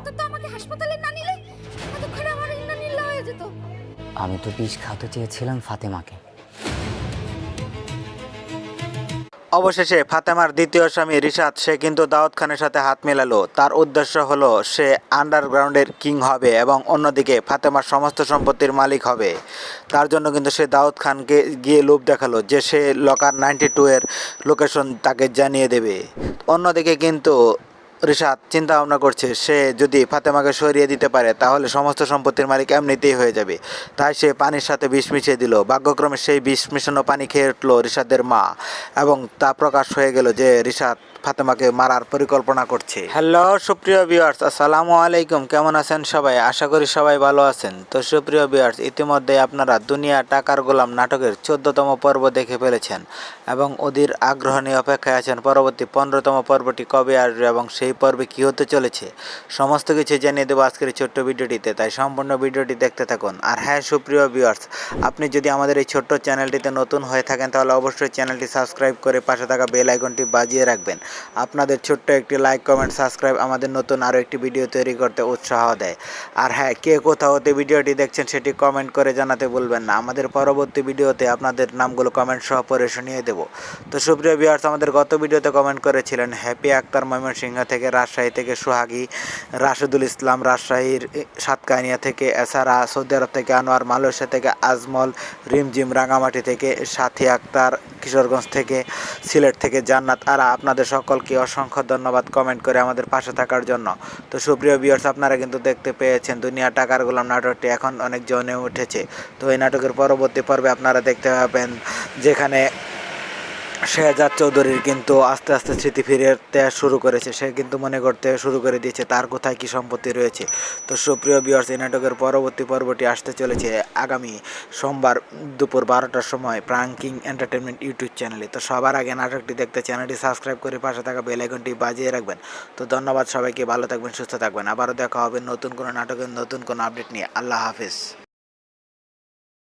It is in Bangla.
ডাক্তার তো আমাকে হাসপাতালে না নিলে এতক্ষণে আমার ইন্নালিল্লাহ হয়ে যেত। আমি তো বিষ খাওয়াতে চেয়েছিলাম ফাতেমাকে। অবশেষে ফাতেমার দ্বিতীয় স্বামী রিশাদ সে কিন্তু দাউদ খানের সাথে হাত মেলালো। তার উদ্দেশ্য হলো সে আন্ডারগ্রাউন্ডের কিং হবে এবং অন্যদিকে ফাতেমার সমস্ত সম্পত্তির মালিক হবে। তার জন্য কিন্তু সে দাউদ খানকে গিয়ে লোভ দেখালো যে সে লকার 92 এর লোকেশন তাকে জানিয়ে দেবে। অন্যদিকে কিন্তু রিশাদ চিন্তা ভাবনা করছে সে যদি ফাতেমাকে সরিয়ে দিতে পারে তাহলে সমস্ত সম্পত্তির মালিক এমনিতেই হয়ে যাবে। তাই সে পানির সাথে বিষ মিশিয়ে দিল। ভাগ্যক্রমে সেই বিষ মিশানো পানি খেয়ে উঠল রিশাদের মা এবং তা প্রকাশ হয়ে গেল যে রিশাদ ফাতেমাকে মারার পরিকল্পনা করছে। হ্যালো সুপ্রিয় ভিউয়ার্স, আসসালামু আলাইকুম। কেমন আছেন সবাই? আশা করি সবাই ভালো আছেন। তো সুপ্রিয় ভিউয়ার্স, ইতিমধ্যে আপনারা দুনিয়া টাকার গোলাম নাটকের 14তম পর্ব দেখে ফেলেছেন এবং অধীর আগ্রহ নিয়ে অপেক্ষায় আছেন পরবর্তী 15তম পর্বটি কবে আসবে এবং সেই পর্বে কী হতে চলেছে সমস্ত কিছু জানিয়ে দেবো আজকের এই ছোট্ট ভিডিওটিতে। তাই সম্পূর্ণ ভিডিওটি দেখতে থাকুন। আর হ্যাঁ সুপ্রিয় ভিউয়ার্স, আপনি যদি আমাদের এই ছোট্ট চ্যানেলটিতে নতুন হয়ে থাকেন তাহলে অবশ্যই চ্যানেলটি সাবস্ক্রাইব করে পাশে থাকা বেল আইকনটি বাজিয়ে রাখবেন। আপনাদের ছোট্ট একটি লাইক, কমেন্ট, সাবস্ক্রাইব আমাদের নতুন আরও একটি ভিডিও তৈরি করতে উৎসাহ দেয়। আর হ্যাঁ, কে কোথাও হতে ভিডিওটি দেখছেন সেটি কমেন্ট করে জানাতে ভুলবেন না। আমাদের পরবর্তী ভিডিওতে আপনাদের নামগুলো কমেন্ট সহ পড়ে শুনিয়ে দেবো। তো সুপ্রিয় ভিউয়ার্স, আমাদের গত ভিডিওতে কমেন্ট করেছিলেন হ্যাপি আক্তার ময়মনসিংহ থেকে, রাজশাহী থেকে সোহাগী, রাশেদুল ইসলাম রাজশাহীর সাতকানিয়া থেকে, এছাড়া সৌদি আরব থেকে আনোয়ার, মালয়েশিয়া থেকে আজমল, রিমঝিম রাঙামাটি থেকে, সাথী আক্তার কিশোরগঞ্জ থেকে, সিলেট থেকে জান্নাত আরা। আপনাদের সকলকে অসংখ্য ধন্যবাদ কমেন্ট করে আমাদের পাশে থাকার জন্য। তো সুপ্রিয় ভিউয়ার্স, আপনারা কিন্তু দেখতে পেয়েছেন দুনিয়া টাকার গোলাম নাটকটি এখন অনেক জনে উঠেছে। তো এই নাটকের পরবর্তী পর্বে আপনারা দেখতে পাবেন যেখানে শেহজাদ চৌধুরীর কিন্তু আস্তে আস্তে স্মৃতি ফিরতে শুরু করেছে। সে কিন্তু মনে করতে শুরু করে দিয়েছে তার কোথায় কী সম্পত্তি রয়েছে। তো সুপ্রিয় ভিউয়ার্স, এই নাটকের পরবর্তী পর্বটি আসতে চলেছে আগামী সোমবার দুপুর 12টার সময় প্রাঙ্কিং এন্টারটেনমেন্ট ইউটিউব চ্যানেলে। তো সবার আগে নাটকটি দেখতে চ্যানেলটি সাবস্ক্রাইব করে পাশে থাকা বেল আইকনটি বাজিয়ে রাখবেন। তো ধন্যবাদ সবাইকে, ভালো থাকবেন, সুস্থ থাকবেন। আবারও দেখা হবে নতুন কোনো নাটকের নতুন কোনো আপডেট নিয়ে। আল্লাহ হাফিজ।